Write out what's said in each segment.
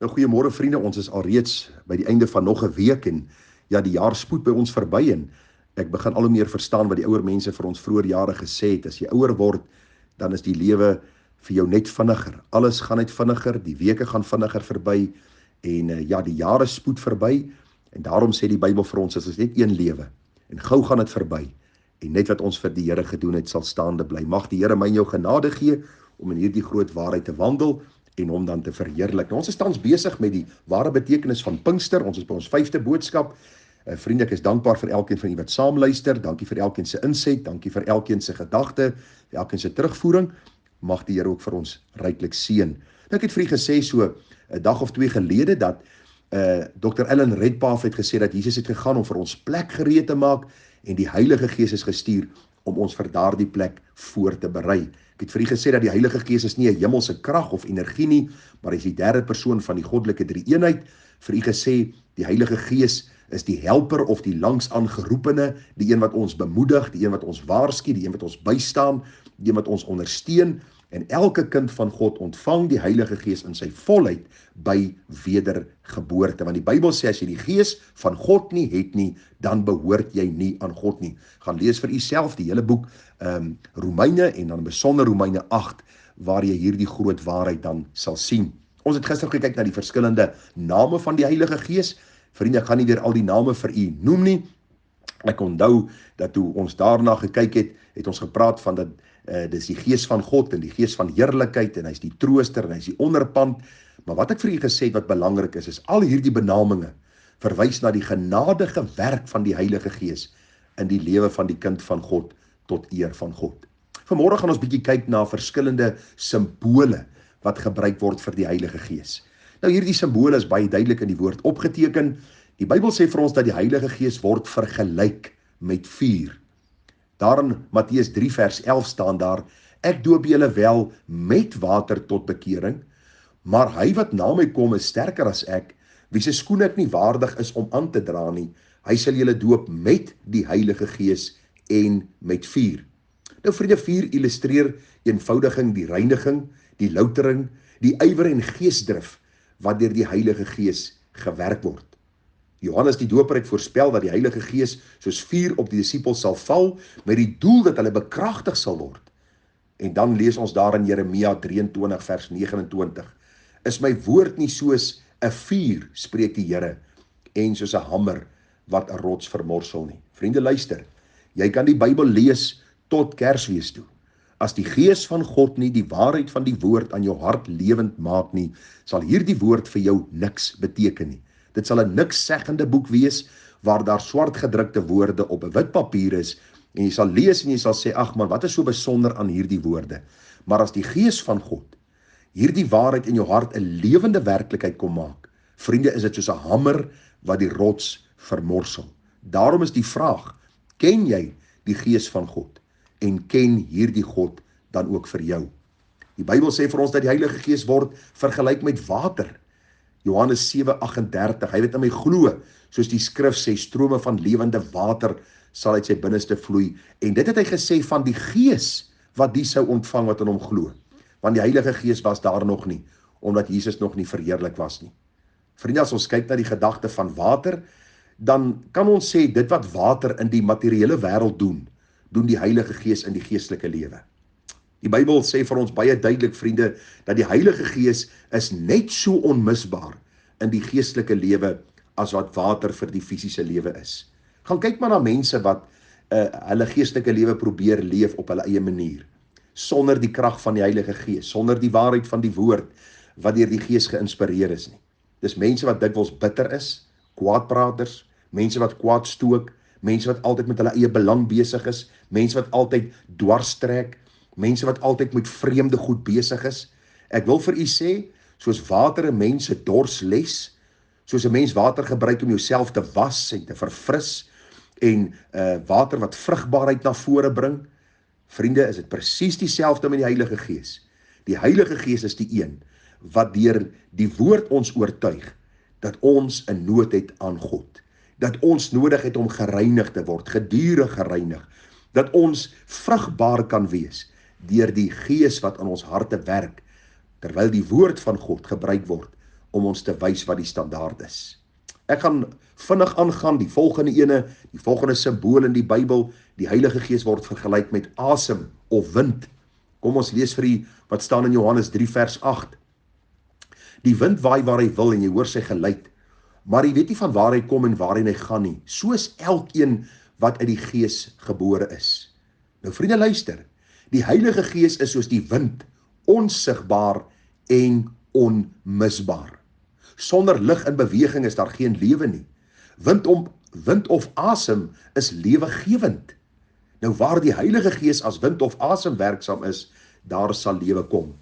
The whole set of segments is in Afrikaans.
Nou, goeiemôre vriende, ons is alreeds by die einde van nog 'n week en ja, die jaar spoed by ons verby en ek begin al hoe meer verstaan wat die ouer mense vir ons vroeër jare gesê het. As jy ouer word, dan is die lewe vir jou net vinniger. Alles gaan net vinniger, die weke gaan vinniger verby en ja, die jare spoed verby en daarom sê die Bybel vir ons, dit is net een lewe en gou gaan dit verby en net wat ons vir die Here gedoen het sal staande bly. Mag die Here my en jou genade gee om in hierdie groot waarheid te wandel en hom dan te verheerlik. Nou, ons is tans besig met die ware betekenis van Pinkster. Ons is by ons 5de boodskap. Vriende, ek is dankbaar vir elkeen van julle wat saamluister. Dankie vir elkeen se inset, dankie vir elkeen se gedagte, vir elkeen se terugvoering. Mag die Here ook vir ons ryklik seën. Nou, ek het vir julle gesê so 'n dag of 2 gelede dat Dr. Ellen Redpath het gesê dat Jesus het gegaan om vir ons plek gereed te maak en die Heilige Gees is gestuur om ons vir daardie plek voor te berei. Ek het vir u gesê dat die Heilige Gees is nie 'n hemelse krag of energie nie, maar hy is die derde persoon van die goddelike drie-eenheid. Vir u gesê, die Heilige Gees is die helper of die langs aangeroepene, die een wat ons bemoedig, die een wat ons waarsku, die een wat ons bystaan, die een wat ons ondersteun. En elke kind van God ontvang die Heilige Gees in sy volheid by wedergeboorte. Want die Bybel sê, as jy die Gees van God nie het nie, dan behoort jy nie aan God nie. Gaan lees vir jouself die hele boek Romeine en dan besonder Romeine 8, waar jy hierdie groot waarheid dan sal sien. Ons het gister gekyk na die verskillende name van die Heilige Gees. Vriende, ek gaan nie weer al die name vir u noem nie. Ek onthou dat toe ons daarna gekyk het, het ons gepraat van dat dis die Gees van God en die Gees van heerlikheid en hy is die trooster en hy is die onderpand. Maar wat ek vir u gesê het wat belangrik is al hierdie benaminge verwys na die genadige werk van die Heilige Gees in die lewe van die kind van God tot eer van God. Vanmôre gaan ons bietjie kyk na verskillende simbole wat gebruik word vir die Heilige Gees. Nou, hierdie simbole is baie duidelik in die woord opgeteken. Die Bybel sê vir ons dat die Heilige Gees word vergelyk met vuur. Daar in Matteus 3 vers 11 staan daar, ek doop julle wel met water tot bekering, maar hy wat na my kom is sterker as ek, wie se skoene ek nie waardig is om aan te dra nie, hy sal julle doop met die Heilige Gees en met vuur. Nou vriende, vuur illustreer eenvoudiging die reiniging, die loutering, die ywer en geesdrif wat deur die Heilige Gees gewerk word. Johannes die Doper het voorspel dat die Heilige Gees soos vuur op die disippels sal val met die doel dat hulle bekragtig sal word. En dan lees ons daar in Jeremia 23 vers 29. Is my woord nie soos 'n vuur, spreek die Here, en soos 'n hamer wat 'n rots vermorsel nie. Vriende, luister. Jy kan die Bybel lees tot Kersfees toe. As die Gees van God nie die waarheid van die woord aan jou hart lewend maak nie, sal hierdie woord vir jou niks beteken nie. Dit sal 'n niks seggende boek wees, waar daar swart gedrukte woorde op 'n wit papier is, en jy sal lees en jy sal sê, ag man, wat is so besonder aan hierdie woorde? Maar as die Gees van God hierdie waarheid in jou hart 'n lewende werklikheid kom maak, vriende, is dit soos 'n hamer wat die rots vermorsel. Daarom is die vraag, ken jy die Gees van God? En ken hierdie God dan ook vir jou? Die Bybel sê vir ons dat die Heilige Gees word vergelyk met water. Johannes 7:38, hy weet aan my glo, soos die skrif sê, strome van lewende water sal uit sy binneste vloei. En dit het hy gesê van die Gees wat die sou ontvang wat in hom glo. Want die Heilige Gees was daar nog nie, omdat Jesus nog nie verheerlik was nie. Vriende, as ons kyk na die gedagte van water, dan kan ons sê dit wat water in die materiële wêreld doen die Heilige Gees in die geestelike lewe. Die Bybel sê vir ons baie duidelik, vriende, dat die Heilige Gees is net so onmisbaar in die geestelike lewe as wat water vir die fisiese lewe is. Gaan kyk maar na mense wat hulle geestelike lewe probeer leef op hulle eie manier, sonder die krag van die Heilige Gees, sonder die waarheid van die woord wat deur die Gees geïnspireer is nie. Dis mense wat dikwels bitter is, kwaadpraters, mense wat kwaad stook, mense wat altyd met hulle eie belang besig is, mense wat altyd dwarstrek, mense wat altyd met vreemde goed besig is. Ek wil vir u sê, soos water 'n mens se dors les, soos 'n mens water gebruik om jouself te was en te verfris, en water wat vrugbaarheid na vore bring, vriende, is dit presies dieselfde met die Heilige Gees. Die Heilige Gees is die een wat deur die woord ons oortuig dat ons 'n nood het aan God, dat ons nodig het om gereinig te word, gedurig gereinig, dat ons vrugbaar kan wees deur die Gees wat in ons harte werk, terwyl die woord van God gebruik word om ons te wys wat die standaard is. Ek gaan vinnig aangaan, die volgende simbool in die Bybel, die Heilige Gees word vergelyk met asem of wind. Kom ons lees vir u wat staan in Johannes 3 vers 8. Die wind waai waar hy wil en jy hoor sy geluid, maar jy weet nie van waar hy kom en waarheen hy gaan nie. So is elkeen wat uit die Gees gebore is. Nou vriende, luister. Die Heilige Gees is soos die wind, onsigbaar en onmisbaar. Sonder lig en beweging is daar geen lewe nie. Wind of asem is lewegewend. Nou waar die Heilige Gees as wind of asem werksaam is, daar sal lewe kom.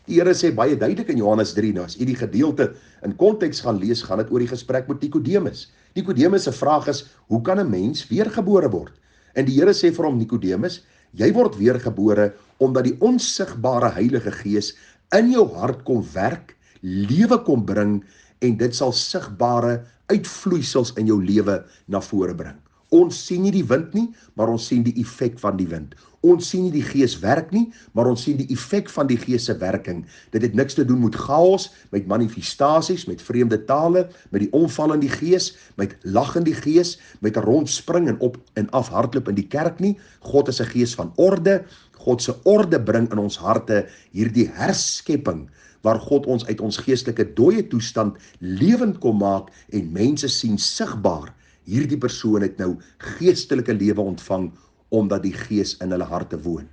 Die Here sê baie duidelik in Johannes 3, nou as jy die gedeelte in konteks gaan lees, gaan dit oor die gesprek met Nikodemus. Nikodemus se vraag is, hoe kan 'n mens weergebore word? En die Here sê vir hom, Nikodemus, jy word weergebore omdat die onsigbare Heilige Gees in jou hart kom werk, lewe kom bring, en dit sal sigbare uitvloeisels in jou lewe na vore bring. Ons sien nie die wind nie, maar ons sien die effek van die wind. Ons sien nie die Gees werk nie, maar ons sien die effek van die Gees se werking. Dit het niks te doen met chaos, met manifestasies, met vreemde tale, met die omval in die Gees, met lag in die Gees, met 'n rondspring en op en af hardloop in die kerk nie. God is 'n Gees van orde. God se orde bring in ons harte hierdie herskepping, waar God ons uit ons geestelike dooie toestand lewend kom maak en mense sien sigbaar, hierdie persoon het nou geestelike lewe ontvang, omdat die Gees in hulle harte woon.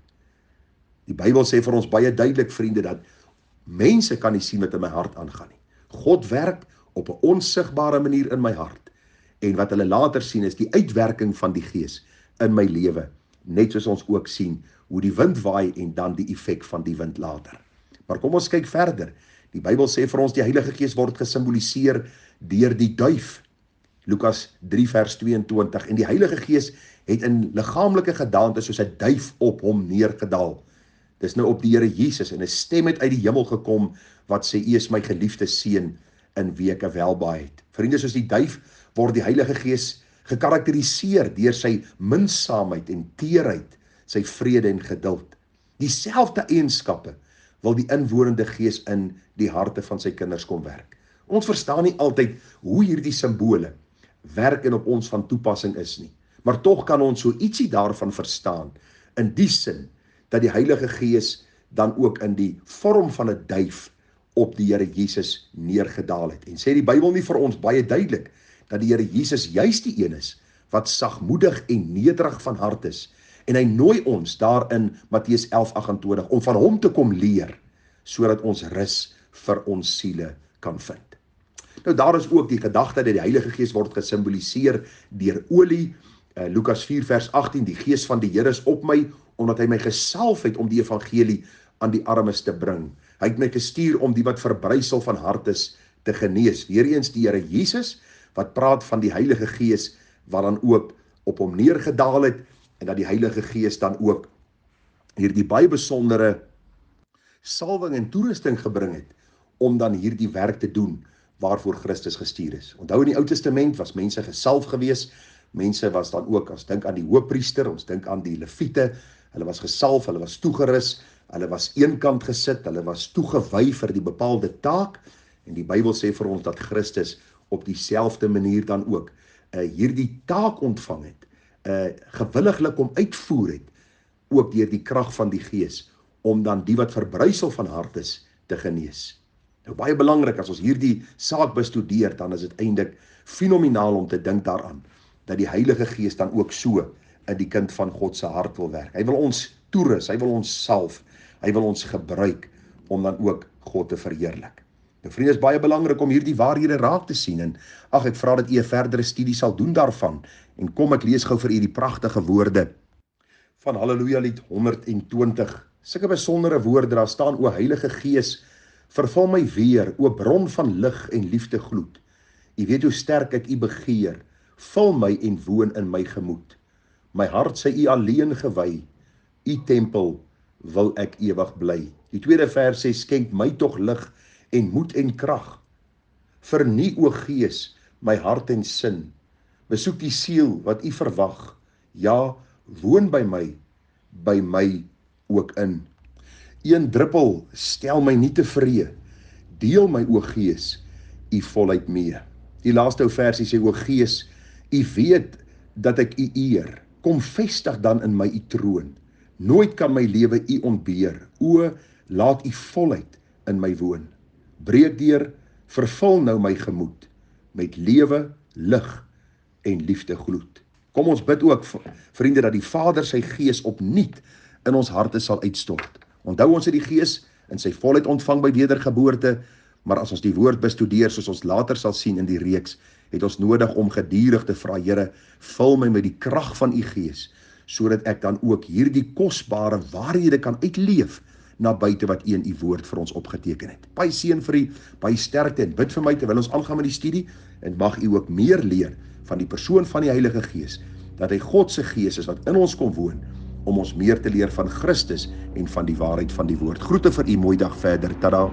Die Bybel sê vir ons baie duidelik, vriende, dat mense kan nie sien wat in my hart aangaan nie. God werk op 'n onsigbare manier in my hart, en wat hulle later sien is die uitwerking van die Gees in my lewe, net soos ons ook sien hoe die wind waai en dan die effek van die wind later. Maar kom ons kyk verder. Die Bybel sê vir ons die Heilige Gees word gesimboliseer deur die duif. Lukas 3 vers 22. En die Heilige Gees het in liggaamlike gedaante soos 'n duif op hom neergedaal. Dis nou op die Here Jesus, en 'n stem het uit die hemel gekom wat sê, U is my geliefde seun in wie ek welbehae het. Vriende, soos die duif word die Heilige Gees gekarakteriseer deur sy minsaamheid en teerheid, sy vrede en geduld. Dieselfde eienskappe wil die inwonende Gees in die harte van sy kinders kom werk. Ons verstaan nie altyd hoe hierdie simbole werk en op ons van toepassing is nie. Maar tog kan ons so ietsie daarvan verstaan, in die sin, dat die Heilige Gees dan ook in die vorm van 'n duif op die Here Jesus neergedaal het. En sê die Bybel nie vir ons baie duidelik, dat die Here Jesus juis die een is, wat sagmoedig en nederig van hart is, en hy nooi ons daar in Matteus 11:28, om van hom te kom leer, sodat ons rus vir ons siele kan vind. Nou daar is ook die gedagte dat die Heilige Gees word gesimboliseer deur olie. Lukas 4 vers 18, die Gees van die Here is op my, omdat hy my gesalf het om die evangelie aan die armes te bring. Hy het my gestuur om die wat verbrysel van hart is te genees. Weereens die Here Jesus, wat praat van die Heilige Gees, wat dan ook op hom neergedaal het, en dat die Heilige Gees dan ook hierdie baie besondere salwing en toerusting gebring het, om dan hierdie werk te doen, waarvoor Christus gestuur is. Onthou in die Ou Testament was mense gesalf gewees, mense was dan ook, ons dink aan die hoofpriester, ons dink aan die leviete, hulle was gesalf, hulle was toegerus, hulle was eenkant gesit, hulle was toegewy vir die bepaalde taak, en die Bybel sê vir ons dat Christus op dieselfde manier dan ook hierdie taak ontvang het, gewilliglik om uitvoer het, ook deur die krag van die Gees, om dan die wat verbrysel van hart is, te genees. Nou baie belangrik, as ons hierdie saak bestudeer, dan is dit eintlik fenomenaal om te dink daaraan, dat die Heilige Gees dan ook so in die kind van God se hart wil werk. Hy wil ons toerus, hy wil ons salf, hy wil ons gebruik, om dan ook God te verheerlik. Nou vriende, is baie belangrik om hierdie waarhede raak te sien, en ek vra dat u 'n verdere studie sal doen daarvan, en kom ek lees gou vir u die pragtige woorde van Halleluja lied 120, sulke besondere woorde, daar staan, o Heilige Gees, vervul my weer, o bron van lig en liefde gloed. U weet hoe sterk ek u begeer, vul my en woon in my gemoed. My hart sy u alleen gewy, u tempel wil ek ewig bly. Die tweede vers sê, skenk my tog lig en moed en krag. Vernie o Gees my hart en sin, besoek die siel wat u verwag, ja, woon by my ook in. Een druppel stel my nie tevree, deel my o Gees, u volheid mee. Die laaste ou versie sê, o Gees, u weet dat ek u eer. Kom vestig dan in my u troon. Nooit kan my lewe u ontbeer. O, laat u volheid in my woon. Breek deur, vervul nou my gemoed met lewe, lig en liefde gloed. Kom ons bid ook, vriende, dat die Vader sy Gees opnuut in ons harte sal uitstort. Onthou, ons het die Gees in sy volheid ontvang by wedergeboorte, maar as ons die woord bestudeer, soos ons later sal sien in die reeks, het ons nodig om gedurig te vra, Here, vul my met die krag van u Gees, sodat ek dan ook hierdie kosbare waarhede kan uitleef na buite wat u in u woord vir ons opgeteken het. Baie seën vir u, baie sterkte en bid vir my terwyl ons aangaan met die studie, en mag u ook meer leer van die persoon van die Heilige Gees, dat hy God se Gees is wat in ons kom woon, om ons meer te leer van Christus en van die waarheid van die woord. Groete vir u, mooi dag verder. Tada!